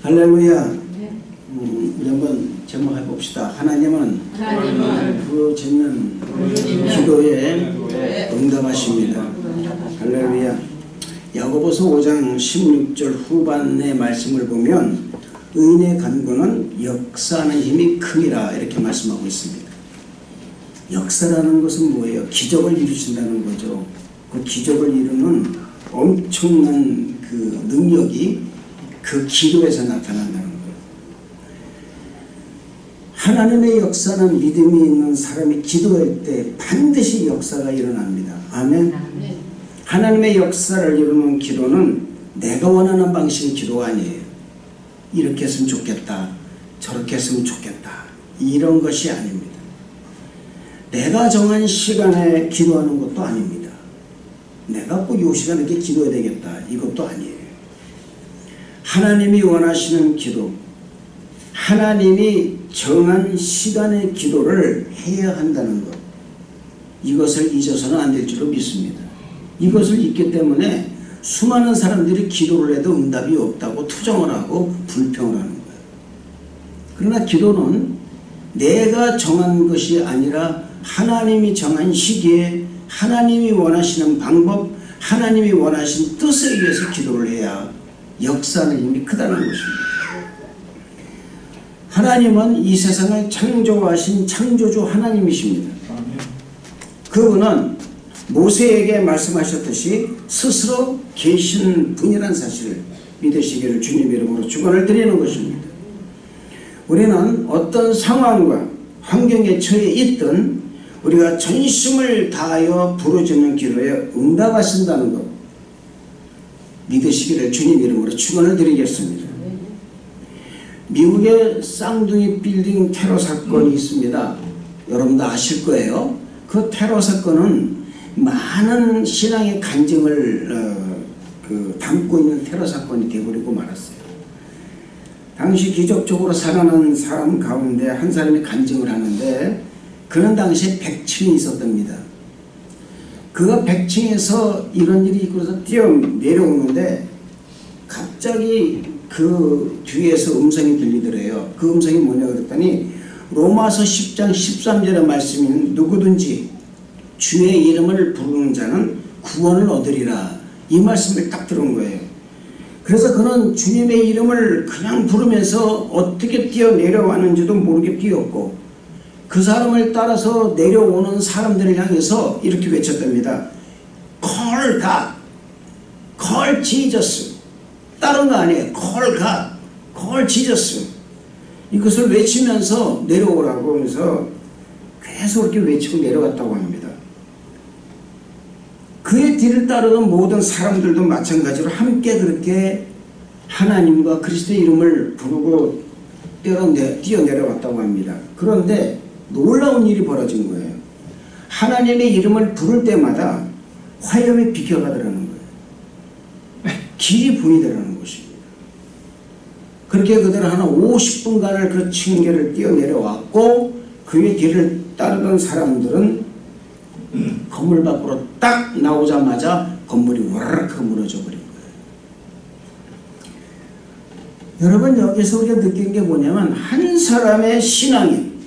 할렐루야. 우리 한번 제목해 봅시다. 하나님은 부르짖는 기도에 응답하십니다. 할렐루야. 야고보서 5장 16절 후반의 말씀을 보면 의인의 간구는 역사하는 힘이 크니라 이렇게 말씀하고 있습니다. 역사라는 것은 뭐예요? 기적을 이루신다는 거죠. 그 기적을 이루는 엄청난 그 능력이 그 기도에서 나타난다는 거예요. 하나님의 역사는 믿음이 있는 사람이 기도할 때 반드시 역사가 일어납니다. 아멘. 하나님의 역사를 이루는 기도는 내가 원하는 방식의 기도가 아니에요. 이렇게 했으면 좋겠다, 저렇게 했으면 좋겠다, 이런 것이 아닙니다. 내가 정한 시간에 기도하는 것도 아닙니다. 내가 꼭 이 시간에 이렇게 기도해야 되겠다, 이것도 아니에요. 하나님이 원하시는 기도, 하나님이 정한 시간의 기도를 해야 한다는 것, 이것을 잊어서는 안 될 줄로 믿습니다. 이것을 잊기 때문에 수많은 사람들이 기도를 해도 응답이 없다고 투정을 하고 불평을 하는 거예요. 그러나 기도는 내가 정한 것이 아니라 하나님이 정한 시기에 하나님이 원하시는 방법, 하나님이 원하신 뜻에 의해서 기도를 해야 역사는 힘이 크다는 것입니다. 하나님은 이 세상을 창조하신 창조주 하나님이십니다. 그분은 모세에게 말씀하셨듯이 스스로 계신 분이라는 사실을 믿으시기를 주님 이름으로 축원을 드리는 것입니다. 우리는 어떤 상황과 환경에 처해 있든 우리가 전심을 다하여 부르짖는 기도에 응답하신다는 것 믿으시기를 주님 이름으로 축원을 드리겠습니다. 미국의 쌍둥이 빌딩 테러 사건이 있습니다. 여러분도 아실 거예요. 그 테러 사건은 많은 신앙의 간증을 담고 있는 테러 사건이 되어버리고 말았어요. 당시 기적적으로 살아난 사람 가운데 한 사람이 간증을 하는데 그는 당시에 100층이 있었답니다. 그가 100층에서 이런 일이 있고 그래서 뛰어 내려오는데 갑자기 그 뒤에서 음성이 들리더래요. 그 음성이 뭐냐 그랬더니 로마서 10장 13절의 말씀인 누구든지 주의 이름을 부르는 자는 구원을 얻으리라, 이 말씀을 딱 들은 거예요. 그래서 그는 주님의 이름을 그냥 부르면서 어떻게 뛰어 내려왔는지도 모르게 뛰었고 그 사람을 따라서 내려오는 사람들을 향해서 이렇게 외쳤답니다. Call God, Call Jesus. 다른 거 아니에요. Call God, Call Jesus. 이것을 외치면서 내려오라고 하면서 계속 이렇게 외치고 내려갔다고 합니다. 그의 뒤를 따르던 모든 사람들도 마찬가지로 함께 그렇게 하나님과 그리스도의 이름을 부르고 뛰어내려왔다고 합니다. 그런데 놀라운 일이 벌어진 거예요. 하나님의 이름을 부를 때마다 화염이 비켜가더라는 거예요. 길이 보이더라는 것입니다. 그렇게 그들은 한 50분간을 그 층계를 뛰어내려왔고 그의 뒤를 따르던 사람들은 건물 밖으로 딱 나오자마자 건물이 와르르 무너져 버린 거예요. 여러분, 여기서 우리가 느낀 게 뭐냐면 한 사람의 신앙인,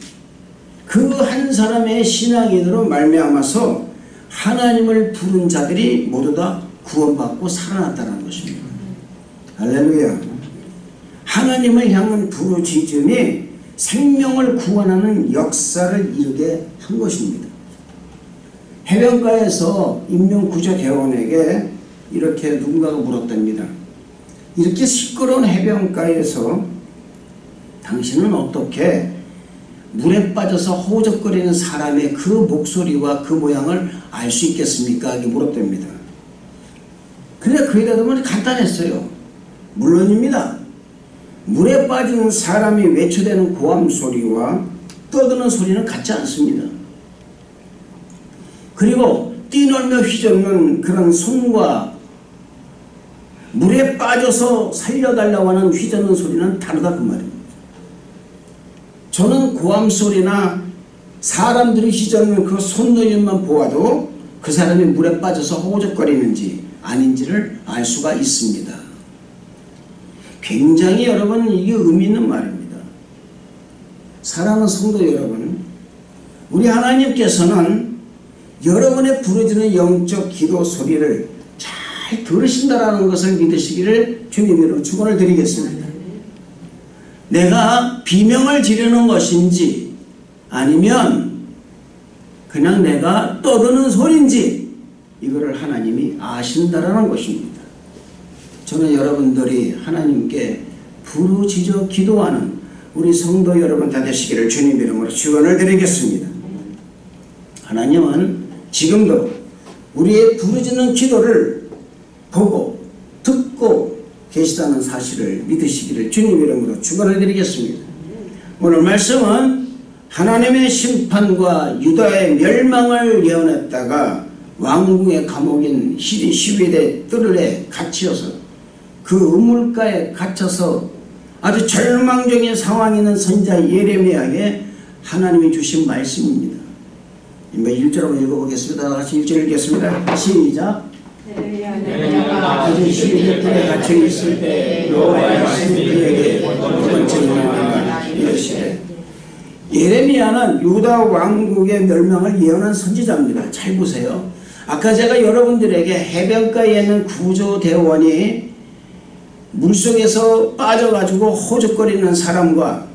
그 한 사람의 신앙인으로 말미암아서 하나님을 부른 자들이 모두 다 구원받고 살아났다는 것입니다. 할렐루야. 하나님을 향한 부르짖음이 생명을 구원하는 역사를 이루게 한 것입니다. 해변가에서 인명구조대원에게 이렇게 누군가가 물었답니다. 이렇게 시끄러운 해변가에서 당신은 어떻게 물에 빠져서 허우적거리는 사람의 그 목소리와 그 모양을 알 수 있겠습니까? 이렇게 물었답니다. 그런데 그에 대답은 간단했어요. 물론입니다. 물에 빠진 사람이 외쳐대는 고함 소리와 떠드는 소리는 같지 않습니다. 그리고 뛰놀며 휘젓는 그런 손과 물에 빠져서 살려달라고 하는 휘젓는 소리는 다르다 그 말입니다. 저는 고함 소리나 사람들이 휘젓는 그 손놀림만 보아도 그 사람이 물에 빠져서 허우적거리는지 아닌지를 알 수가 있습니다. 굉장히 여러분 이게 의미 있는 말입니다. 사랑하는 성도 여러분, 우리 하나님께서는 여러분의 부르짖는 영적 기도 소리를 잘 들으신다라는 것을 믿으시기를 주님으로 축원을 드리겠습니다. 내가 비명을 지르는 것인지 아니면 그냥 내가 떠드는 소리인지 이거를 하나님이 아신다라는 것입니다. 저는 여러분들이 하나님께 부르짖어 기도하는 우리 성도 여러분 다 되시기를 주님 이름으로 축원을 드리겠습니다. 하나님은 지금도 우리의 부르짖는 기도를 보고 듣고 계시다는 사실을 믿으시기를 주님 이름으로 축원을 드리겠습니다. 오늘 말씀은 하나님의 심판과 유다의 멸망을 예언했다가 왕궁의 감옥인 시위대 뜰에 갇혀서 그 우물가에 갇혀서 아주 절망적인 상황에 있는 선지자 예레미야에게 하나님이 주신 말씀입니다. 1절로 읽어보겠습니다. 같이 1절 읽겠습니다. 시작. 아주 시위대 뜰에 갇혀 있을 때 여호와의 말씀이 그에게 두 번째 말하라 이르시되. 예레미야는 유다 왕국의 멸망을 예언한 선지자입니다. 잘 보세요. 아까 제가 여러분들에게 해변가에 있는 구조대원이 물속에서 빠져가지고 호적거리는 사람과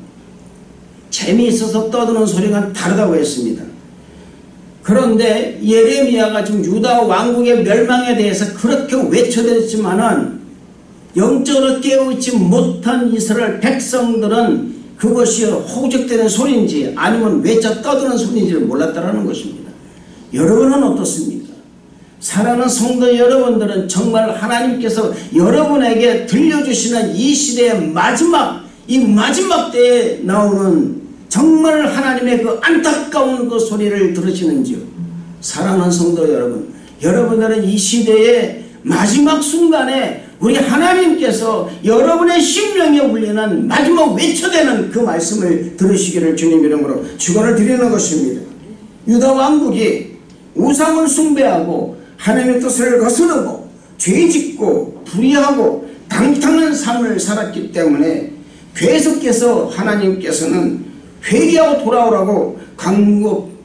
재미있어서 떠드는 소리가 다르다고 했습니다. 그런데 예레미야가 지금 유다 왕국의 멸망에 대해서 그렇게 외쳐댔지만은 영적으로 깨어있지 못한 이스라엘 백성들은 그것이 호적되는 소리인지 아니면 외쳐 떠드는 소리인지를 몰랐다는 것입니다. 여러분은 어떻습니까? 사랑하는 성도 여러분들은 정말 하나님께서 여러분에게 들려주시는 이 시대의 이 마지막 때에 나오는 정말 하나님의 그 안타까운 그 소리를 들으시는지요? 사랑하는 성도 여러분, 여러분들은 이 시대의 마지막 순간에 우리 하나님께서 여러분의 심령에 울리는 마지막 외쳐대는 그 말씀을 들으시기를 주님 이름으로 축원을 드리는 것입니다. 유다 왕국이 우상을 숭배하고 하나님의 뜻을 거스르고 죄짓고 불의하고 방탕한 삶을 살았기 때문에 계속해서 하나님께서는 회개하고 돌아오라고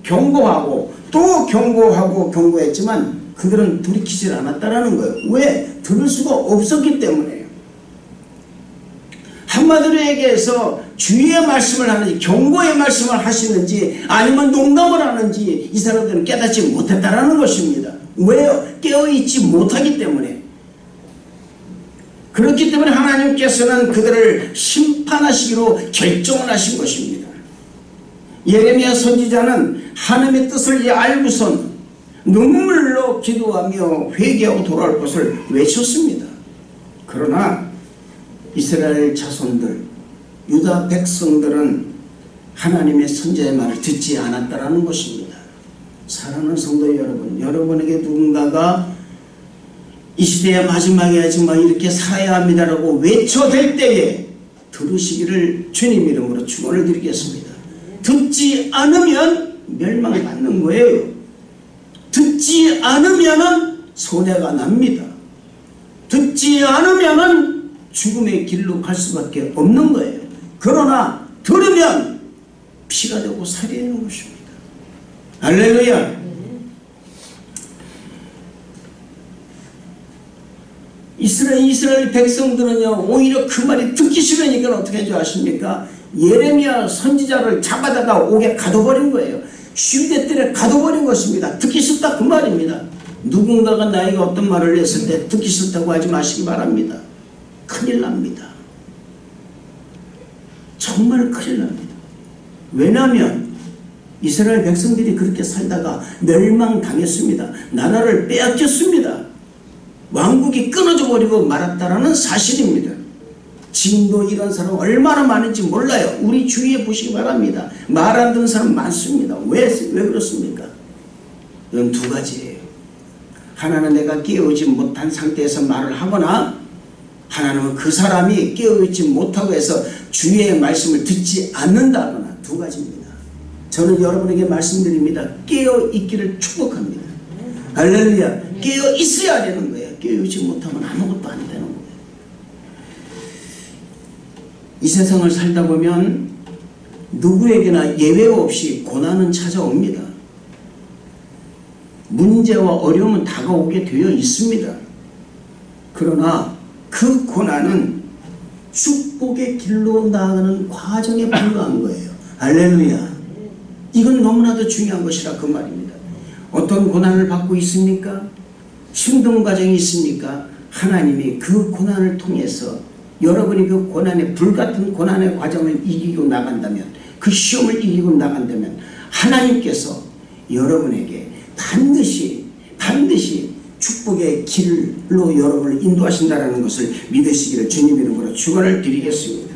경고하고 또 경고하고 경고했지만 그들은 돌이키질 않았다라는 거예요. 왜? 들을 수가 없었기 때문에요. 한마디로 얘기해서 주의의 말씀을 하는지 경고의 말씀을 하시는지 아니면 농담을 하는지 이 사람들은 깨닫지 못했다라는 것입니다. 왜요? 깨어있지 못하기 때문에. 그렇기 때문에 하나님께서는 그들을 심판하시기로 결정을 하신 것입니다. 예레미야 선지자는 하나님의 뜻을 알고선 눈물로 기도하며 회개하고 돌아올 것을 외쳤습니다. 그러나 이스라엘 자손들, 유다 백성들은 하나님의 선지자의 말을 듣지 않았다라는 것입니다. 사랑하는 성도 여러분, 여러분에게 누군가가 이 시대의 마지막에 하지만 이렇게 살아야 합니다라고 외쳐댈 때에 들으시기를 주님 이름으로 축원을 드리겠습니다. 듣지 않으면 멸망받는 거예요. 듣지 않으면 손해가 납니다. 듣지 않으면 죽음의 길로 갈 수밖에 없는 거예요. 그러나 들으면 피가 되고 살이 되는 것입니다. 할렐루야. 이스라엘 백성들은요 오히려 그 말이 듣기 싫으니까 어떻게 한 줄 아십니까? 예레미야 선지자를 잡아다가 옥에 가둬버린 거예요. 시위대 뜰에 가둬버린 것입니다. 듣기 싫다 그 말입니다. 누군가가 나에게 어떤 말을 했을 때 듣기 싫다고 하지 마시기 바랍니다. 큰일 납니다. 정말 큰일 납니다. 왜냐하면 이스라엘 백성들이 그렇게 살다가 멸망당했습니다. 나라를 빼앗겼습니다. 왕국이 끊어져 버리고 말았다라는 사실입니다. 지금도 이런 사람 얼마나 많은지 몰라요. 우리 주위에 보시기 바랍니다. 말 안 듣는 사람 많습니다. 왜 그렇습니까? 이건 두 가지예요. 하나는 내가 깨어있지 못한 상태에서 말을 하거나 하나는 그 사람이 깨어있지 못하고 해서 주위의 말씀을 듣지 않는다거나 두 가지입니다. 저는 여러분에게 말씀드립니다. 깨어있기를 축복합니다. 할렐루야. 깨어있어야 되는 거예요. 깨어있지 못하면 아무것도 안 되는 거예요. 이 세상을 살다 보면 누구에게나 예외 없이 고난은 찾아옵니다. 문제와 어려움은 다가오게 되어 있습니다. 그러나 그 고난은 축복의 길로 나아가는 과정에 불과한 거예요. 할렐루야. 이건 너무나도 중요한 것이라 그 말입니다. 어떤 고난을 받고 있습니까? 힘든 과정이 있습니까? 하나님이 그 고난을 통해서 여러분이 그 고난의 불같은 고난의 과정을 이기고 나간다면, 그 시험을 이기고 나간다면 하나님께서 여러분에게 반드시 축복의 길로 여러분을 인도하신다는 것을 믿으시기를 주님 이름으로 축원을 드리겠습니다.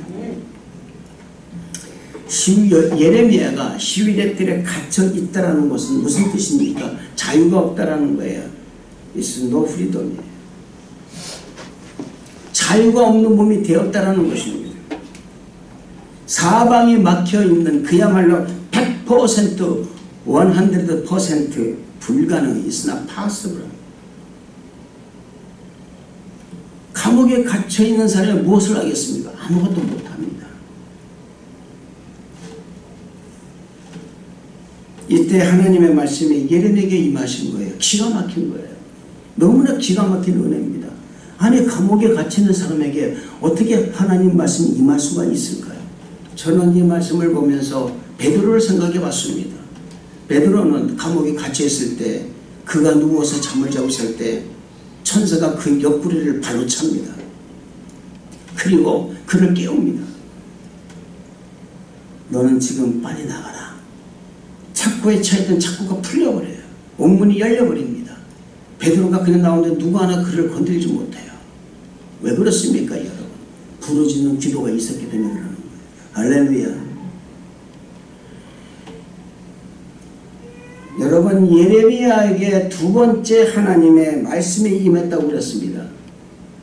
예레미야가 시위대 뜰에 갇혀 있다라는 것은 무슨 뜻입니까? 자유가 없다라는 거예요. It's no freedom이에요. 자유가 없는 몸이 되었다라는 것입니다. 사방이 막혀 있는 그야말로 100% 100% 불가능, it's not possible. 감옥에 갇혀 있는 사람이 무엇을 하겠습니까? 아무것도 못합니다. 이때 하나님의 말씀이 예레미야에게 임하신 거예요. 기가 막힌 거예요. 너무나 기가 막힌 은혜입니다. 아니, 감옥에 갇혀있는 사람에게 어떻게 하나님 말씀이 임할 수가 있을까요? 저는 이 말씀을 보면서 베드로를 생각해 봤습니다. 베드로는 감옥에 갇혀있을 때, 그가 누워서 잠을 자고 있을 때 천사가 그 옆구리를 발로 찹니다. 그리고 그를 깨웁니다. 너는 지금 빨리 나가라. 착고에 차있던 착고가 풀려버려요. 옥문이 열려버립니다. 베드로가 그냥 나오는데 누구 하나 그를 건드리지 못해요. 왜 그렇습니까, 여러분? 부르짖는 기도가 있었기 때문에 그러는 거예요. 할렐루야. 여러분, 예레미야에게 두 번째 하나님의 말씀이 임했다고 그랬습니다.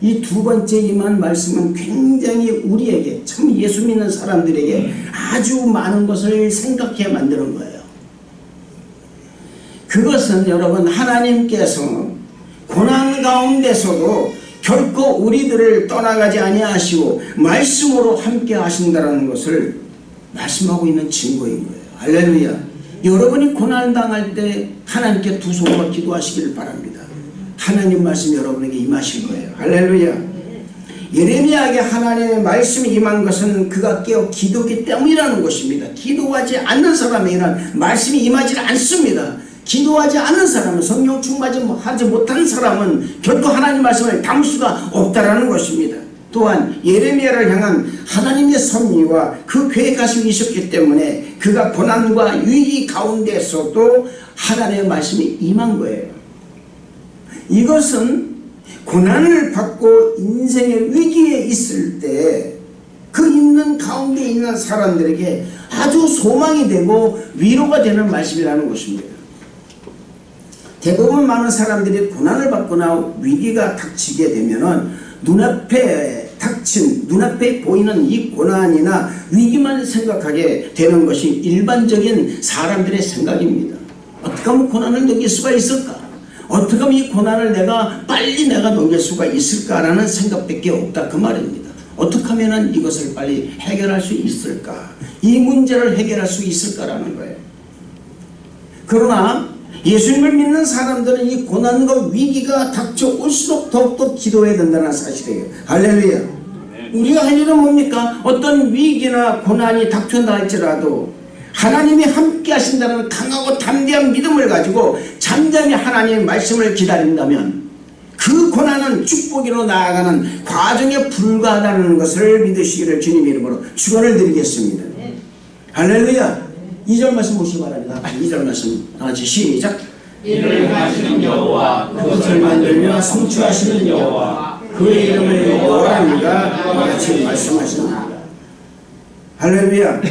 이 두 번째 임한 말씀은 굉장히 우리에게, 참 예수 믿는 사람들에게 아주 많은 것을 생각해 만드는 거예요. 그것은 여러분, 하나님께서 고난 가운데서도 결코 우리들을 떠나가지 아니하시고 말씀으로 함께 하신다는 것을 말씀하고 있는 증거인 거예요. 할렐루야. 여러분이 고난을 당할 때 하나님께 두 손으로 기도하시기를 바랍니다. 하나님 말씀이 여러분에게 임하실 거예요. 할렐루야. 예레미야에게 하나님의 말씀이 임한 것은 그가 깨어 기도하기 때문이라는 것입니다. 기도하지 않는 사람에게는 말씀이 임하지 않습니다. 기도하지 않는 사람은, 성령 충만하지 못한 사람은 결코 하나님 말씀을 담을 수가 없다라는 것입니다. 또한 예레미야를 향한 하나님의 섭리와 그 계획하심이 있었기 때문에 그가 고난과 위기 가운데서도 하나님의 말씀이 임한 거예요. 이것은 고난을 받고 인생의 위기에 있을 때 그 있는 가운데 있는 사람들에게 아주 소망이 되고 위로가 되는 말씀이라는 것입니다. 대부분 많은 사람들이 고난을 받거나 위기가 닥치게 되면은 눈앞에 보이는 이 고난이나 위기만 생각하게 되는 것이 일반적인 사람들의 생각입니다. 어떻게 하면 고난을 넘길 수가 있을까? 어떻게 하면 이 고난을 빨리 넘길 수가 있을까라는 생각밖에 없다, 그 말입니다. 어떻게 하면 이것을 빨리 해결할 수 있을까? 이 문제를 해결할 수 있을까라는 거예요. 그러나 예수님을 믿는 사람들은 이 고난과 위기가 닥쳐올수록 더욱더 기도해야 된다는 사실이에요. 할렐루야. 우리가 할 일은 뭡니까? 어떤 위기나 고난이 닥쳐온다 할지라도 하나님이 함께 하신다는 강하고 담대한 믿음을 가지고 잠잠히 하나님의 말씀을 기다린다면 그 고난은 축복으로 나아가는 과정에 불과하다는 것을 믿으시기를 주님 이름으로 축원을 드리겠습니다. 할렐루야. 2절 말씀 보시기 바랍니다. 2절 말씀 다같이 시작. 이를 행하시는 여호와, 그것을 만들며 성취하시는 여호와, 그의 이름을 여호와입니다. 같이 말씀하십니다. 할렐루야.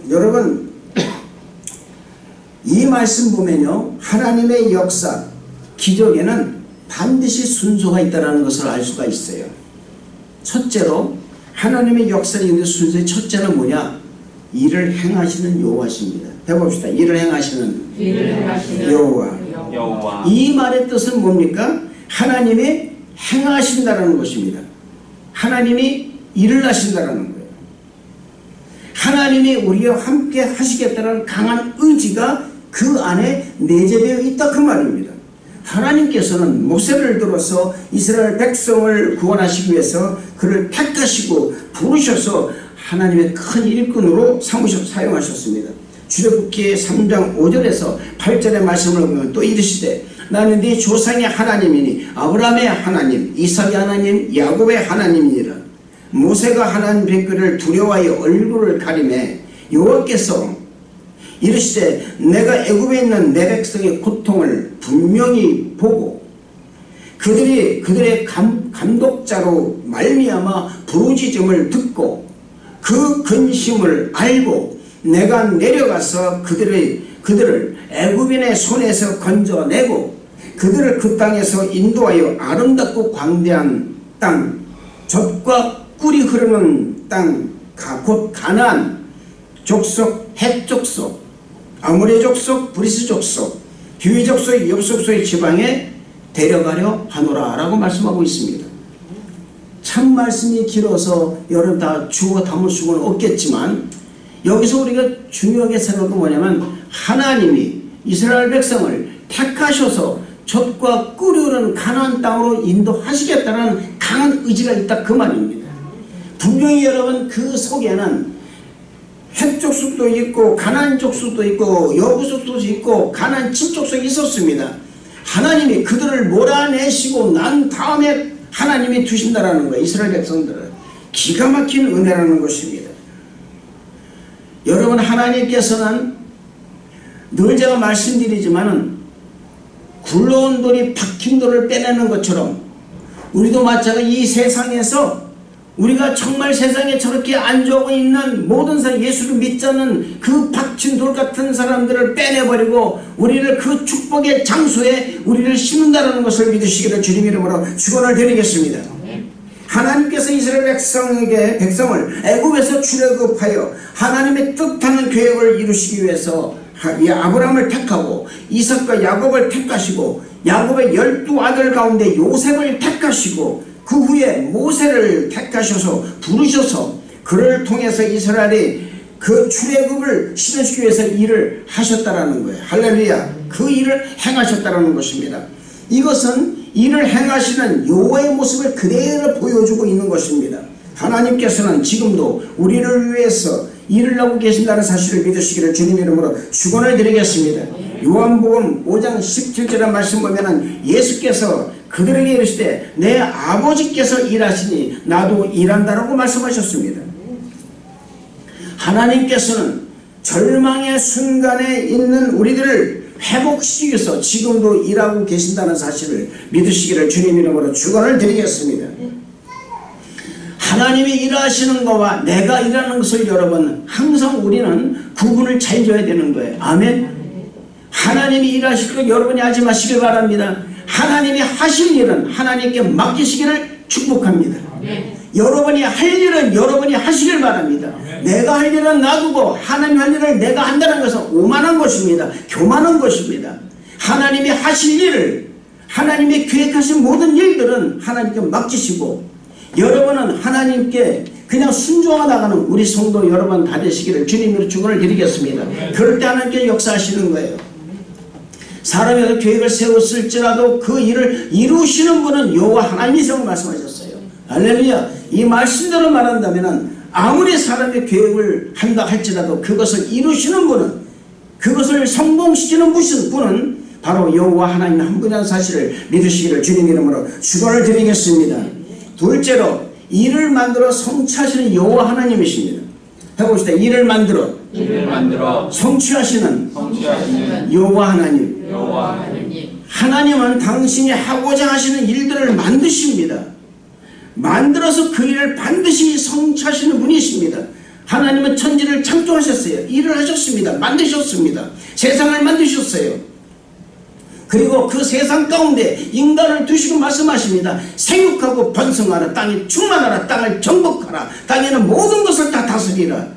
여러분, 이 말씀 보면요, 하나님의 역사, 기적에는 반드시 순서가 있다는 것을 알 수가 있어요. 첫째로 하나님의 역사를 있는 순서의 첫째는 뭐냐? 일을 행하시는 여호와십니다. 해봅시다. 일을 행하시는 여호와. 이 말의 뜻은 뭡니까? 하나님이 행하신다는 것입니다. 하나님이 일을 하신다는 거예요. 하나님이 우리와 함께 하시겠다는 강한 의지가 그 안에 내재되어 있다 그 말입니다. 하나님께서는 모세를 들어서 이스라엘 백성을 구원하시기 위해서 그를 택하시고 부르셔서 하나님의 큰 일꾼으로 사용하셨습니다. 출애굽기 3장 5절에서 8절의 말씀을 보면 또 이르시되 나는 네 조상의 하나님이니 아브라함의 하나님, 이삭의 하나님, 야곱의 하나님이니라. 모세가 하나님 뵙기를 두려워하여 얼굴을 가리매 여호와께서 이르시되 내가 애굽에 있는 내 백성의 고통을 분명히 보고 그들의 감독자로 말미암아 부르짖음을 듣고 그 근심을 알고 내가 내려가서 그들을 애굽인의 손에서 건져내고 그들을 그 땅에서 인도하여 아름답고 광대한 땅, 젖과 꿀이 흐르는 땅, 곧 가나안 족속, 헷 족속, 아모리 족속, 브리스 족속, 히위 족속, 엽족속의 지방에 데려가려 하노라 라고 말씀하고 있습니다. 참 말씀이 길어서 여러분 다 주워 담을 수는 없겠지만 여기서 우리가 중요하게 생각하는 건 뭐냐면 하나님이 이스라엘 백성을 택하셔서 젖과 꿀이 흐르는 가나안 땅으로 인도하시겠다는 강한 의지가 있다 그 말입니다. 분명히 여러분 그 속에는 헷 족속도 있고 가나안 족속도 있고 여부 족속도 있고 가나안 친족속이 있었습니다. 하나님이 그들을 몰아내시고 난 다음에 하나님이 두신다라는 거예요. 이스라엘 백성들은 기가 막힌 은혜라는 것입니다. 여러분 하나님께서는 늘 제가 말씀드리지만은 굴러온 돌이 박힌 돌을 빼내는 것처럼 우리도 마찬가지 이 세상에서 우리가 정말 세상에 저렇게 안주하고 있는 모든 사람 예수를 믿지 않는 그 박힌 돌 같은 사람들을 빼내버리고 우리를 그 축복의 장소에 우리를 심는다는 것을 믿으시기를 주님 이름으로 축원을 드리겠습니다. 하나님께서 이스라엘 백성을 애굽에서 출애굽하여 하나님의 뜻하는 계획을 이루시기 위해서 아브라함을 택하고 이삭과 야곱을 택하시고 야곱의 12아들 가운데 요셉을 택하시고 그 후에 모세를 택하셔서 부르셔서 그를 통해서 이스라엘이 그 출애굽을 실현시키기 위해서 일을 하셨다라는 거예요. 할렐루야. 그 일을 행하셨다라는 것입니다. 이것은 일을 행하시는 여호와의 모습을 그대로 보여주고 있는 것입니다. 하나님께서는 지금도 우리를 위해서 일을 하고 계신다는 사실을 믿으시기를 주님 이름으로 축원을 드리겠습니다. 요한복음 5장 17절의 말씀 보면은 예수께서 그들에게 이르시되 내 아버지께서 일하시니 나도 일한다라고 말씀하셨습니다. 하나님께서는 절망의 순간에 있는 우리들을 회복시키기 위해서 지금도 일하고 계신다는 사실을 믿으시기를 주님 이름으로 축원을 드리겠습니다. 하나님이 일하시는 것과 내가 일하는 것을 여러분 항상 우리는 구분을 잘 줘야 되는 거예요. 아멘. 하나님이 일하실 것 여러분이 하지 마시길 바랍니다. 하나님이 하실 일은 하나님께 맡기시기를 축복합니다. 여러분이 할 일은 여러분이 하시길 바랍니다. 내가 할 일은 놔두고 하나님 할 일을 내가 한다는 것은 오만한 것입니다. 교만한 것입니다. 하나님이 하실 일을 하나님이 계획하신 모든 일들은 하나님께 맡기시고 여러분은 하나님께 그냥 순종하 나가는 우리 성도 여러분 다 되시기를 주님으로 축원을 드리겠습니다. 그럴 때 하나님께 역사하시는 거예요. 사람이 계획을 세웠을지라도 그 일을 이루시는 분은 여호와 하나님이라고 말씀하셨어요. 할렐루야. 이 말씀대로 말한다면 아무리 사람의 계획을 한다 할지라도 그것을 이루시는 분은 그것을 성공시키는 분은 바로 여호와 하나님 한 분이라는 사실을 믿으시기를 주님 이름으로 축원을 드리겠습니다. 둘째로 일을 만들어 성취하시는 여호와 하나님이십니다. 해봅시다. 일을 만들어 성취하시는 여호와 하나님. 하나님은 당신이 하고자 하시는 일들을 만드십니다. 만들어서 그 일을 반드시 성취하시는 분이십니다. 하나님은 천지를 창조하셨어요. 일을 하셨습니다. 만드셨습니다. 세상을 만드셨어요. 그리고 그 세상 가운데 인간을 두시고 말씀하십니다. 생육하고 번성하라. 땅에 충만하라. 땅을 정복하라. 땅에는 모든 것을 다 다스리라.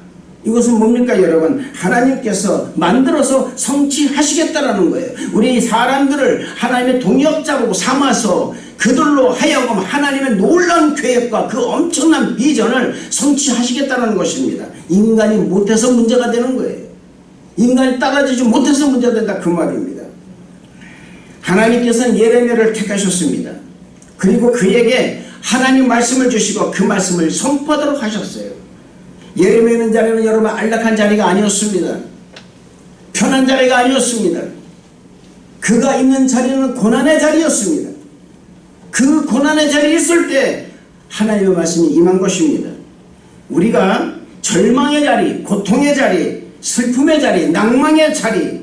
이것은 뭡니까 여러분? 하나님께서 만들어서 성취하시겠다라는 거예요. 우리 사람들을 하나님의 동역자로 삼아서 그들로 하여금 하나님의 놀라운 계획과 그 엄청난 비전을 성취하시겠다는 것입니다. 인간이 못해서 문제가 되는 거예요. 인간이 따라주지 못해서 문제가 된다 그 말입니다. 하나님께서는 예레미야를 택하셨습니다. 그리고 그에게 하나님 말씀을 주시고 그 말씀을 선포하도록 하셨어요. 예레미야 있는 자리는 여러분 안락한 자리가 아니었습니다. 편한 자리가 아니었습니다. 그가 있는 자리는 고난의 자리였습니다. 그 고난의 자리에 있을 때 하나님의 말씀이 임한 것입니다. 우리가 절망의 자리, 고통의 자리, 슬픔의 자리, 낭망의 자리,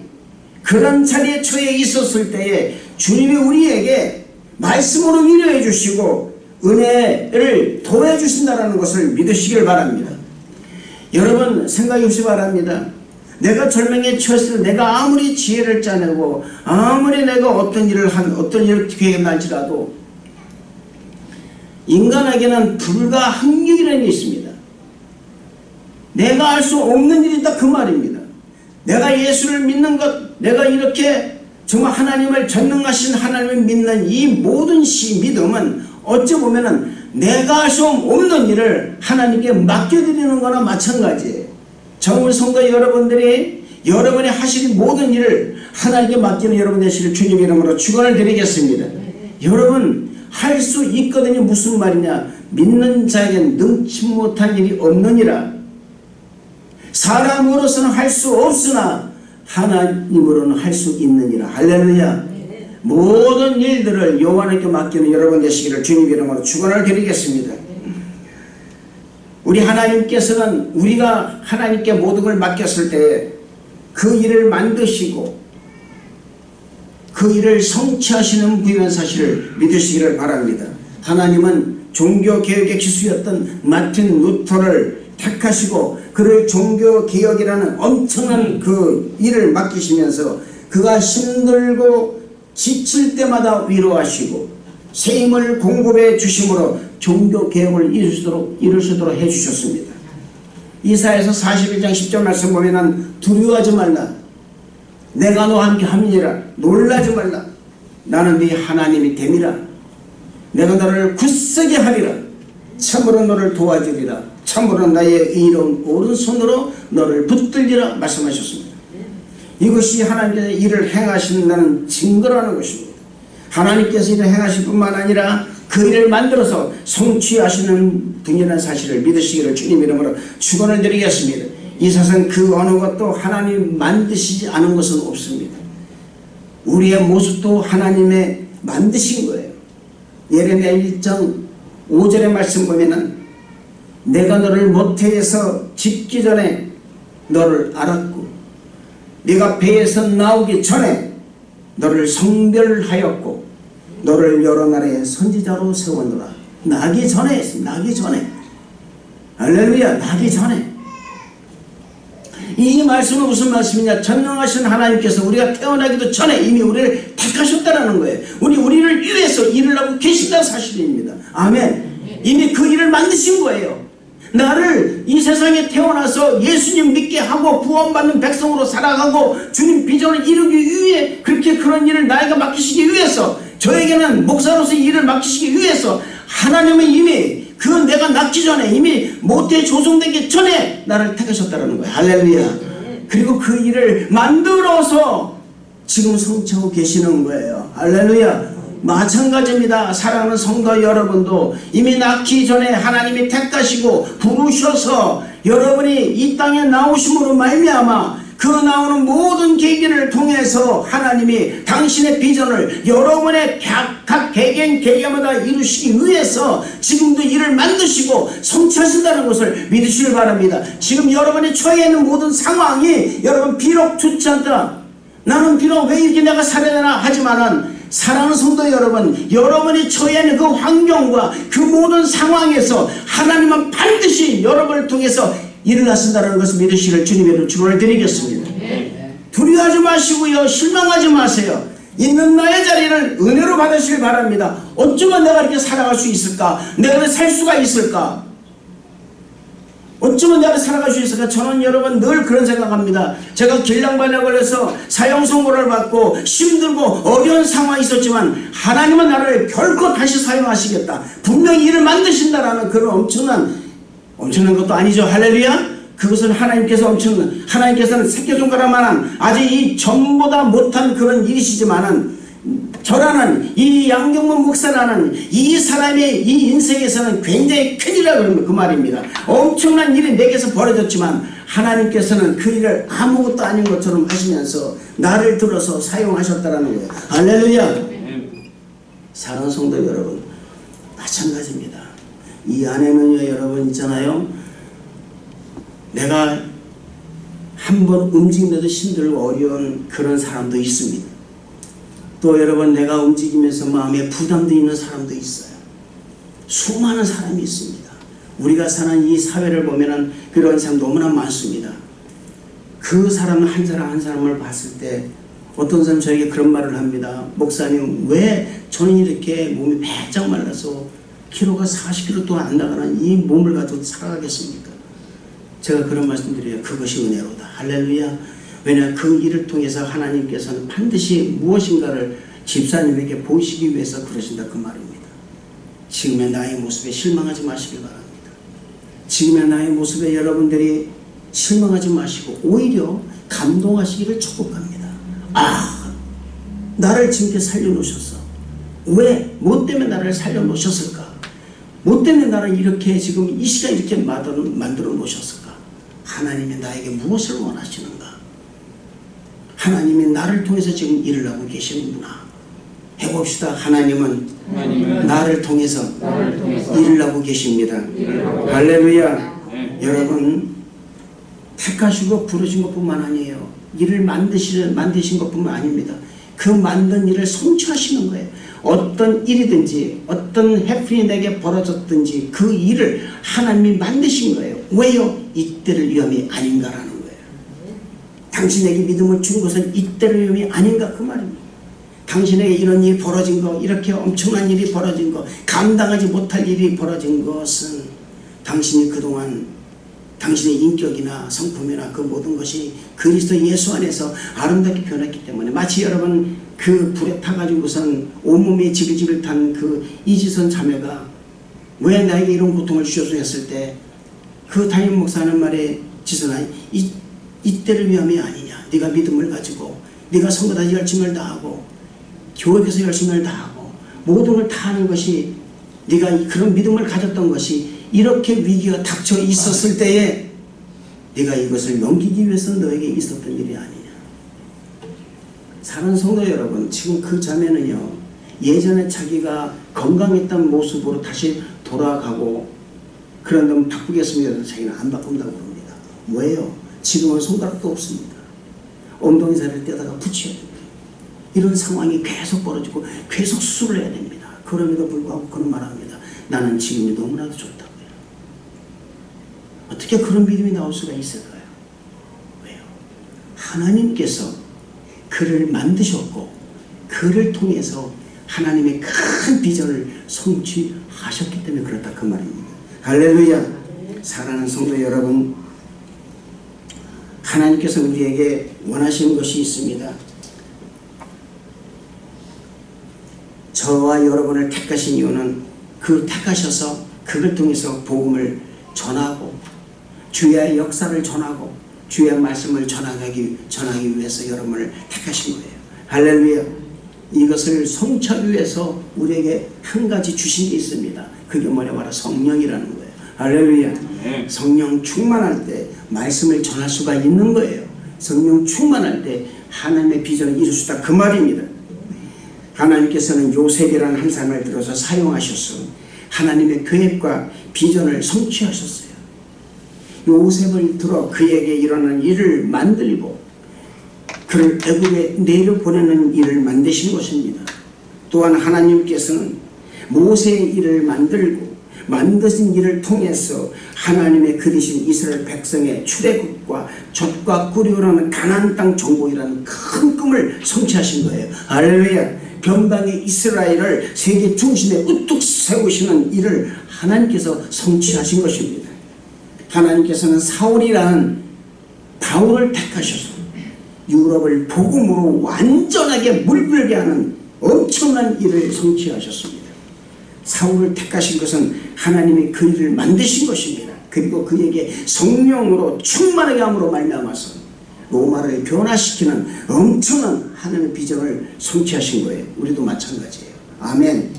그런 자리에 처해 있었을 때에 주님이 우리에게 말씀으로 위로해 주시고 은혜를 더해 주신다는 것을 믿으시길 바랍니다. 여러분 생각해 보시기 바랍니다. 내가 절망에 처했을 때 내가 아무리 지혜를 짜내고 아무리 내가 어떤 일을 계획할지라도 인간에게는 불가항력이라는 게 있습니다. 내가 알 수 없는 일이다 그 말입니다. 내가 예수를 믿는 것, 내가 이렇게 정말 하나님을 전능하신 하나님을 믿는 이 모든 믿음은 어찌 보면은 내가 할 수 없는 일을 하나님께 맡겨드리는 거나 마찬가지예요. 정말 성도 여러분들이 여러분이 하실 모든 일을 하나님께 맡기는 여러분 되시길 주님 이름으로 축원을 드리겠습니다. 여러분 할 수 있거든요. 무슨 말이냐? 믿는 자에겐 능치 못한 일이 없느니라. 사람으로서는 할 수 없으나 하나님으로는 할 수 있느니라. 할렐루야. 모든 일들을 여호와께 맡기는 여러분 되시기를 주님 이름으로 축원을 드리겠습니다. 우리 하나님께서는 우리가 하나님께 모든 걸 맡겼을 때 그 일을 만드시고 그 일을 성취하시는 부유한 사실을 믿으시기를 바랍니다. 하나님은 종교개혁의 기수였던 마틴 루터를 택하시고 그를 종교개혁이라는 엄청난 그 일을 맡기시면서 그가 힘들고 지칠 때마다 위로하시고 새 힘을 공급해 주심으로 종교개혁을 이룰 수 있도록 해주셨습니다. 이사야서 41장 10절 말씀 보면은 두려워하지 말라. 내가 너와 함께 함이니라. 놀라지 말라. 나는 네 하나님이 됨이라. 내가 너를 굳세게 하리라. 참으로 너를 도와주리라. 참으로 나의 의로운 오른손으로 너를 붙들리라 말씀하셨습니다. 이것이 하나님께서 일을 행하신다는 증거라는 것입니다. 하나님께서 일을 행하실 뿐만 아니라 그 일을 만들어서 성취하시는 분이라는 사실을 믿으시기를 주님 이름으로 축원을 드리겠습니다. 이 세상 그 어느 것도 하나님 만드시지 않은 것은 없습니다. 우리의 모습도 하나님의 만드신 거예요. 예레미야 1장 5절의 말씀 보면은 내가 너를 모태에서 짓기 전에 너를 알았고 네가 배에서 나오기 전에 너를 성별하였고 너를 여러 나라의 선지자로 세웠노라. 나기 전에 할렐루야. 나기 전에. 이 말씀은 무슨 말씀이냐? 전능하신 하나님께서 우리가 태어나기도 전에 이미 우리를 택하셨다는 거예요. 우리를 위해서 일을 하고 계신다는 사실입니다. 아멘. 이미 그 일을 만드신 거예요. 나를 이 세상에 태어나서 예수님 믿게 하고 구원받는 백성으로 살아가고 주님 비전을 이루기 위해 그렇게 그런 일을 나에게 맡기시기 위해서 저에게는 목사로서 일을 맡기시기 위해서 하나님은 이미 그 내가 낳기 전에 이미 모태에 조성되기 전에 나를 택하셨다는 거예요. 할렐루야. 그리고 그 일을 만들어서 지금 성취하고 계시는 거예요. 할렐루야. 마찬가지입니다. 사랑하는 성도 여러분도 이미 낳기 전에 하나님이 택하시고 부르셔서 여러분이 이 땅에 나오심으로 말미암아 그 나오는 모든 계기를 통해서 하나님이 당신의 비전을 여러분의 각 개개마다 이루시기 위해서 지금도 일을 만드시고 성취하신다는 것을 믿으시길 바랍니다. 지금 여러분이 처해 있는 모든 상황이 여러분 비록 좋지 않다. 나는 비록 왜 이렇게 내가 살아야 되나 하지만은 사랑하는 성도 여러분, 여러분이 처해 있는 그 환경과 그 모든 상황에서 하나님은 반드시 여러분을 통해서 일을 하신다는 것을 믿으시기를 주님의 축원을 드리겠습니다. 두려워하지 마시고요. 실망하지 마세요. 있는 나의 자리를 은혜로 받으시길 바랍니다. 어쩌면 내가 이렇게 살아갈 수 있을까? 내가 살 수가 있을까? 어쩌면 나를 살아갈 수 있을까? 저는 여러분 늘 그런 생각합니다. 제가 길랑발에 걸려서 사형 선고를 받고 힘들고 어려운 상황이 있었지만 하나님은 나를 결코 다시 사용하시겠다, 분명히 일을 만드신다라는 그런 엄청난 것도 아니죠. 할렐루야. 그것은 하나님께서는 새끼손가락만한 아직 이 전보다 못한 그런 일이시지만은, 저라는 이 양경문 목사라는 이 사람의 이 인생에서는 굉장히 큰일이라고 그러면 그 말입니다. 엄청난 일이 내게서 벌어졌지만 하나님께서는 그 일을 아무것도 아닌 것처럼 하시면서 나를 들어서 사용하셨다라는 거예요. 할렐루야. 사랑하는 성도 여러분, 마찬가지입니다. 이 안에는요, 여러분 있잖아요, 내가 한번 움직이면서 힘들고 어려운 그런 사람도 있습니다. 또 여러분, 내가 움직이면서 마음에 부담도 있는 사람도 있어요. 수많은 사람이 있습니다. 우리가 사는 이 사회를 보면은 그런 사람 너무나 많습니다. 그 사람 한 사람을 봤을 때 어떤 사람 저에게 그런 말을 합니다. 목사님, 왜 저는 이렇게 몸이 바짝 말라서 키로가 40kg 또 안 나가는 이 몸을 가지고 살아가겠습니까? 제가 그런 말씀드려요. 그것이 은혜로다. 할렐루야. 왜냐, 그 일을 통해서 하나님께서는 반드시 무엇인가를 집사님에게 보이시기 위해서 그러신다, 그 말입니다. 지금의 나의 모습에 실망하지 마시길 바랍니다. 지금의 나의 모습에 여러분들이 실망하지 마시고 오히려 감동하시기를 축복합니다. 아, 나를 지금께 살려놓으셨어. 왜? 뭐 때문에 나를 살려놓으셨을까? 뭐 때문에 나를 이렇게 지금 이 시간 이렇게 만들어 놓으셨을까? 하나님이 나에게 무엇을 원하시는가? 하나님이 나를 통해서 지금 일을 하고 계시는구나. 해봅시다. 하나님은 나를 통해서 일을 하고 계십니다. 할렐루야. 여러분, 택하시고 부르신 것뿐만 아니에요. 일을 만드신 것뿐만 아닙니다. 그 만든 일을 성취하시는 거예요. 어떤 일이든지 어떤 해프닝이 내게 벌어졌든지 그 일을 하나님이 만드신 거예요. 왜요? 이때를 위함이 아닌가라는 거예요. 당신에게 믿음을 준 것은 이때를 위함이 아닌가, 그 말입니다. 당신에게 이런 일이 벌어진 거, 이렇게 엄청난 일이 벌어진 거, 감당하지 못할 일이 벌어진 것은 당신이 그동안 당신의 인격이나 성품이나 그 모든 것이 그리스도 예수 안에서 아름답게 변했기 때문에, 마치 여러분 그 불에 타가지고선 온몸이 지글지글 탄 그 이지선 자매가 왜 나에게 이런 고통을 주셔서 했을 때 그 담임 목사는 말에, 지선아, 이때를 위함이 아니냐. 네가 믿음을 가지고 네가 성도다 열심을 다하고 교회에서 열심을 다하고 모든 걸 다 하는 것이, 네가 그런 믿음을 가졌던 것이 이렇게 위기가 닥쳐 있었을 때에 네가 이것을 넘기기 위해서 너에게 있었던 일이 아니냐. 사랑하는 성도 여러분, 지금 그 자매는요, 예전에 자기가 건강했던 모습으로 다시 돌아가고, 그런데 바꾸겠습니다. 자기는 안 바꾼다고 그럽니다. 왜요? 지금은 손가락도 없습니다. 엉덩이 살을 떼다가 붙여야 됩니다. 이런 상황이 계속 벌어지고 계속 수술을 해야 됩니다. 그럼에도 불구하고 그런 말합니다. 나는 지금이 너무나도 좋다고요. 어떻게 그런 믿음이 나올 수가 있을까요? 왜요? 하나님께서 그를 만드셨고 그를 통해서 하나님의 큰 비전을 성취하셨기 때문에 그렇다, 그 말입니다. 할렐루야. 사랑하는 성도 여러분, 하나님께서 우리에게 원하시는 것이 있습니다. 저와 여러분을 택하신 이유는 그 택하셔서 그걸 통해서 복음을 전하고 주의 역사를 전하고 주의 말씀을 전하기 위해서 여러분을 택하신 거예요. 할렐루야. 이것을 성취하기 위해서 우리에게 한 가지 주신 게 있습니다. 그게 뭐냐, 바로 성령이라는 거예요. 할렐루야. 성령 충만할 때 말씀을 전할 수가 있는 거예요. 성령 충만할 때 하나님의 비전을 이룰 수 있다, 그 말입니다. 하나님께서는 요셉이라는 한 사람을 들어서 사용하셔서 하나님의 계획과 비전을 성취하셨어요. 요셉을 들어 그에게 일어나는 일을 만들고 그를 애굽에 내려보내는 일을 만드신 것입니다. 또한 하나님께서는 모세의 일을 만들고 만드신 일을 통해서 하나님의 그리신 이스라엘 백성의 출애굽과 젖과 꿀이 흐르는 가나안 땅 정복이라는 큰 꿈을 성취하신 거예요. 할렐루야. 변방의 이스라엘을 세계 중심에 우뚝 세우시는 일을 하나님께서 성취하신 것입니다. 하나님께서는 사울이라는 바울을 택하셔서 유럽을 복음으로 완전하게 물들게 하는 엄청난 일을 성취하셨습니다. 사울을 택하신 것은 하나님이 그 일을 만드신 것입니다. 그리고 그에게 성령으로 충만하게 함으로 말미암아서 로마를 변화시키는 엄청난 하나님의 비전을 성취하신 거예요. 우리도 마찬가지예요. 아멘.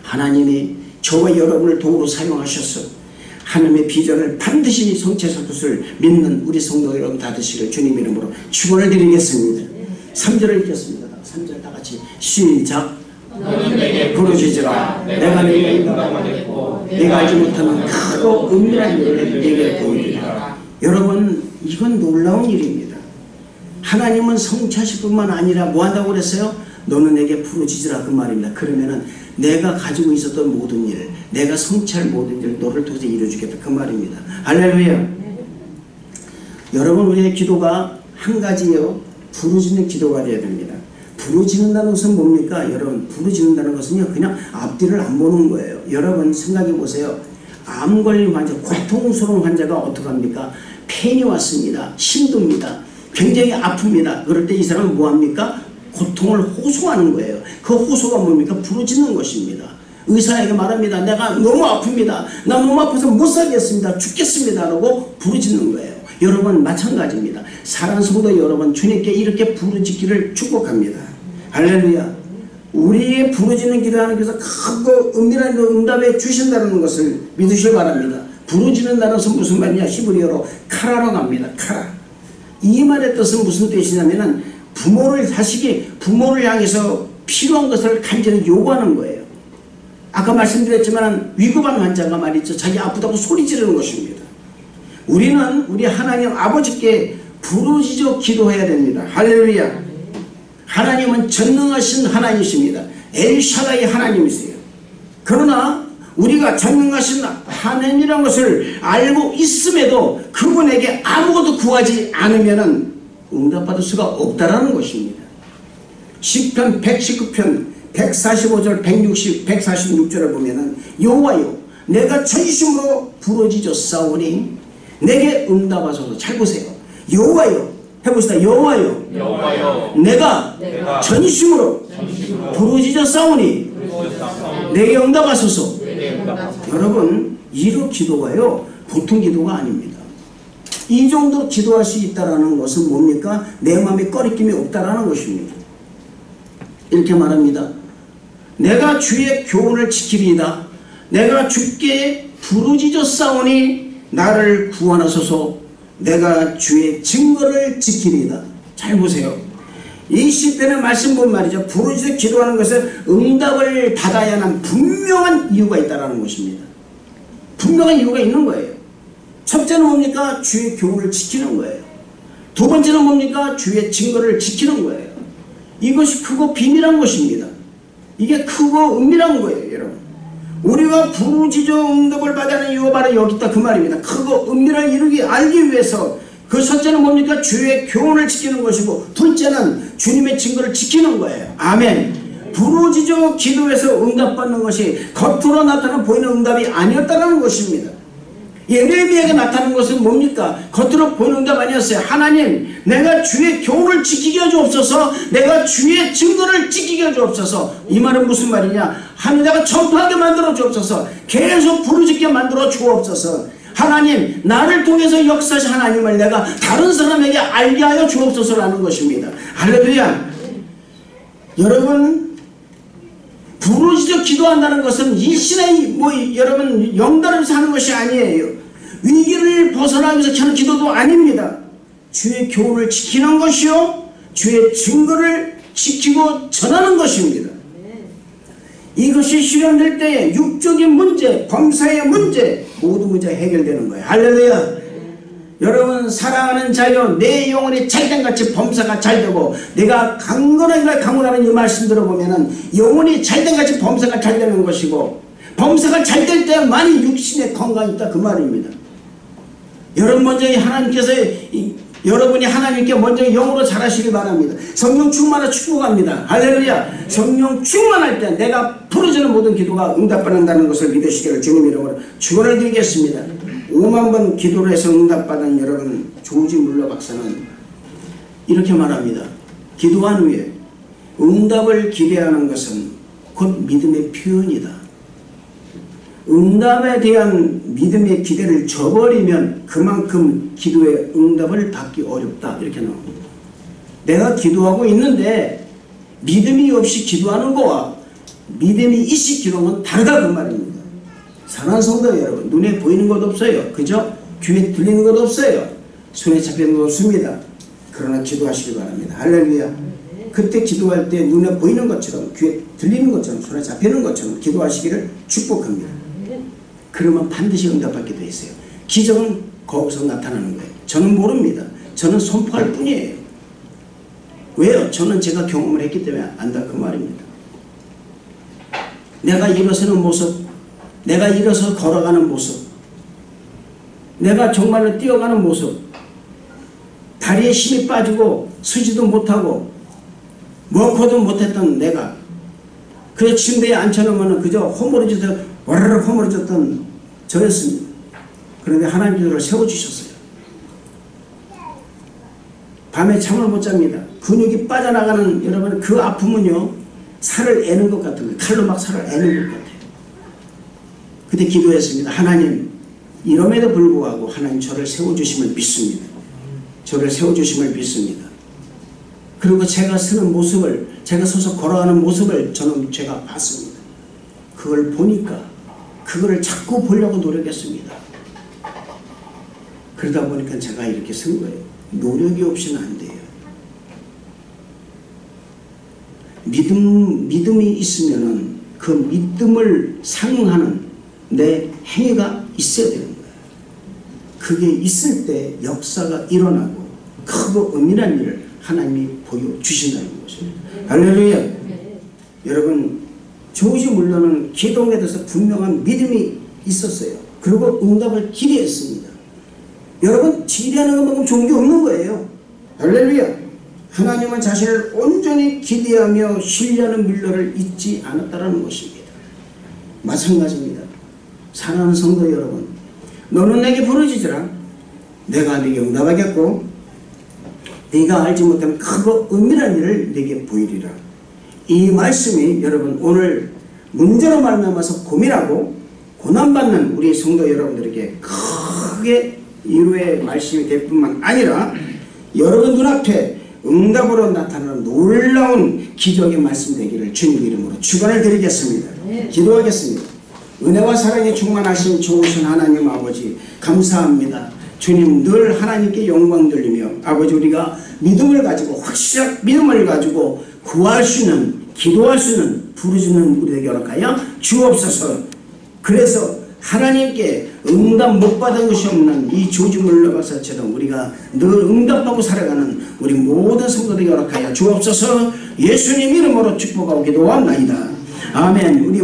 하나님이 저와 여러분을 도구로 사용하셔서 하나님의 비전을 반드시 성취하실 것을 믿는 우리 성도 여러분 다 되시길 주님 이름으로 축원을 드리겠습니다. 3절을 읽겠습니다. 3절 다 같이 시작. 너는 내게 부르짖으라. 내가 네게 응답하겠고 네가 알지 못하는 크고 은밀한 일을 네게 보이리라. 여러분, 이건 놀라운 일입니다. 하나님은 성취하실 뿐만 아니라 뭐 한다고 그랬어요? 너는 내게 부르짖으라 그 말입니다. 그러면은 내가 가지고 있었던 모든 일, 내가 성취할 모든 일 너를 통해서 이루어주겠다 그 말입니다. 할렐루야. 여러분, 우리의 기도가 한 가지요, 부르짖는 기도가 되어야 됩니다. 부르짖는다는 것은 뭡니까? 여러분, 부르짖는다는 것은요, 그냥 앞뒤를 안 보는 거예요. 여러분 생각해 보세요. 암 걸린 환자, 고통스러운 환자가 어떻게 합니까? 폐인이 왔습니다. 힘듭니다. 굉장히 아픕니다. 그럴 때 이 사람은 뭐합니까? 고통을 호소하는 거예요. 그 호소가 뭡니까? 부르짖는 것입니다. 의사에게 말합니다. 내가 너무 아픕니다. 나 너무 아파서 못 살겠습니다. 죽겠습니다. 라고 부르짖는 거예요. 여러분 마찬가지입니다. 사랑하는 성도 여러분, 주님께 이렇게 부르짖기를 축복합니다. 할렐루야. 우리의 부르짖는 기도 하나님께서 크고 은밀한 응답에 주신다는 것을 믿으시기 바랍니다. 부르짖는다는 것은 무슨 말이냐? 히브리어로 카라로 갑니다. 카라. 이 말의 뜻은 무슨 뜻이냐면은 부모를 향해서 필요한 것을 간절히 요구하는 거예요. 아까 말씀드렸지만 위급한 환자가 말이죠, 자기 아프다고 소리 지르는 것입니다. 우리는 우리 하나님 아버지께 부르짖어 기도해야 됩니다. 할렐루야. 하나님은 전능하신 하나님이십니다. 엘샤다이 하나님이세요. 그러나 우리가 전능하신 하나님이라는 것을 알고 있음에도 그분에게 아무것도 구하지 않으면 응답받을 수가 없다라는 것입니다. 시편 119편 145절 160, 146절을 보면은 여호와여 내가 전심으로 부르짖어 싸우니 내게 응답하소서. 잘 보세요. 여호와여 해봅시다. 여호와여 내가 전심으로 부르짖어 싸우니 내게 응답하소서. 여러분, 이런 기도가요 보통 기도가 아닙니다. 이 정도 기도할 수 있다는 것은 뭡니까? 내 마음에 꺼리낌이 없다라는 것입니다. 이렇게 말합니다. 내가 주의 교훈을 지키리이다. 내가 주께 부르짖어 싸우니 나를 구원하소서. 내가 주의 증거를 지키리이다. 잘 보세요. 이 시편의 말씀 보면 말이죠, 부르짖어 기도하는 것은 응답을 받아야 하는 분명한 이유가 있다는 것입니다. 분명한 이유가 있는 거예요. 첫째는 뭡니까? 주의 교훈을 지키는 거예요. 두 번째는 뭡니까? 주의 증거를 지키는 거예요. 이것이 크고 비밀한 것입니다. 이게 크고 은밀한 거예요, 여러분. 우리가 부르짖어 응답을 받아야 하는 이유가 바로 여기 있다 그 말입니다. 크고 은밀한 이루기 알기 위해서 그 첫째는 뭡니까? 주의 교훈을 지키는 것이고, 둘째는 주님의 증거를 지키는 거예요. 아멘. 부르짖어 기도해서 응답받는 것이 겉으로 나타나 보이는 응답이 아니었다는 것입니다. 예레미야에게 나타난 것은 뭡니까? 겉으로 보이는 응답 아니었어요. 하나님, 내가 주의 교훈을 지키게 해주옵소서. 내가 주의 증거를 지키게 해주옵소서. 이 말은 무슨 말이냐? 하나님, 내가 전파하게 만들어 주옵소서. 계속 부르짖게 만들어 주옵소서. 하나님, 나를 통해서 역사하신 하나님을 내가 다른 사람에게 알게 하여 주옵소서라는 것입니다. 할렐루야. 여러분, 부르짖어 기도한다는 것은 일신의 여러분 영달에서 하는 것이 아니에요. 위기를 벗어나기 위해서 하는 기도도 아닙니다. 주의 교훈을 지키는 것이요, 주의 증거를 지키고 전하는 것입니다. 이것이 실현될 때에 육적인 문제, 범사의 문제, 모든 문제가 해결되는 거예요. 할렐루야. 여러분, 사랑하는 자여, 내 영혼이 잘된같이 범사가 잘되고 내가 강건하기를 강건하는 이 말씀 들어보면은 영혼이 잘된같이 범사가 잘되는 것이고, 범사가 잘될 때만이 육신의 건강이 있다 그 말입니다. 여러분 먼저 하나님께서 여러분이 하나님께 먼저 영으로 잘하시기 바랍니다. 성령 충만하 축복합니다. 할렐루야. 성령 충만할 때 내가 부르짖는 모든 기도가 응답받는다는 것을 믿으시기를 주님 이름으로 축원을 드리겠습니다. 5만 번 기도를 해서 응답받은 여러분 조지 물러 박사는 이렇게 말합니다. 기도한 후에 응답을 기대하는 것은 곧 믿음의 표현이다. 응답에 대한 믿음의 기대를 저버리면 그만큼 기도의 응답을 받기 어렵다. 이렇게 나옵니다. 내가 기도하고 있는데 믿음이 없이 기도하는 거와 믿음이 있이 기도하는 건 다르다 그 말입니다. 사랑하는 성도 여러분, 눈에 보이는 것 없어요. 그죠? 귀에 들리는 것 없어요. 손에 잡히는 것 없습니다. 그러나 기도하시기 바랍니다. 할렐루야. 그때 기도할 때 눈에 보이는 것처럼 귀에 들리는 것처럼 손에 잡히는 것처럼 기도하시기를 축복합니다. 그러면 반드시 응답받게 돼 있어요. 기적은 거기서 나타나는 거예요. 저는 모릅니다. 저는 선포할 뿐이에요. 왜요? 저는 제가 경험을 했기 때문에 안다 그 말입니다. 내가 일어서는 모습, 내가 일어서 걸어가는 모습, 내가 정말로 뛰어가는 모습, 다리에 힘이 빠지고 서지도 못하고 워커도 못했던 내가 그 침대에 앉혀놓으면 그저 허물어지듯 와르르 허물어졌던 저였습니다. 그런데 하나님께서 세워주셨어요. 밤에 잠을 못 잡니다. 근육이 빠져나가는 여러분 그 아픔은요 살을 애는 것 같은 거예요. 칼로 막 살을 애는 것 같아요. 그때 기도했습니다. 하나님 이럼에도 불구하고 하나님 저를 세워주심을 믿습니다. 저를 세워주심을 믿습니다. 그리고 제가 서는 모습을 제가 서서 걸어가는 모습을 저는 제가 봤습니다. 그걸 보니까 그거를 자꾸 보려고 노력했습니다. 그러다 보니까 제가 이렇게 선 거예요. 노력이 없이는 안 돼요. 믿음이 있으면은 그 믿음을 상응하는 내 행위가 있어야 되는 거예요. 그게 있을 때 역사가 일어나고 크고 은밀한 일을 하나님이 보여주신다는 것입니다. 할렐루야. 여러분 조지 물러는 기도에 대해서 분명한 믿음이 있었어요. 그리고 응답을 기대했습니다. 여러분 기대하는 것만큼 좋은 게 없는 거예요. 할렐루야. 하나님은 자신을 온전히 기대하며 신뢰하는 밀러를 잊지 않았다는 것입니다. 마찬가지입니다. 사랑하는 성도 여러분, 너는 내게 부르짖으라. 내가 네게 응답하겠고 네가 알지 못하는 크고 은밀한 일을 네게 보이리라. 이 말씀이 여러분 오늘 문제로 말미암아서 고민하고 고난받는 우리 성도 여러분들에게 크게 위로의 말씀이 될 뿐만 아니라 여러분 눈앞에 응답으로 나타나는 놀라운 기적의 말씀 되기를 주님 이름으로 축원을 드리겠습니다. 기도하겠습니다. 은혜와 사랑에 충만하신 좋으신 하나님 아버지 감사합니다. 주님 늘 하나님께 영광 돌리며 아버지 우리가 믿음을 가지고 확실한 믿음을 가지고 구할 수 있는 기도할 수 있는 부르짖는 우리에게 허락하여 주옵소서. 그래서 하나님께 응답 못 받은 것이 없는 이 조지 물러 박사처럼 우리가 늘 응답하고 살아가는 우리 모든 성도들에게 허락하여 주옵소서. 예수님 이름으로 축복하고 기도합니다. 아멘. 우리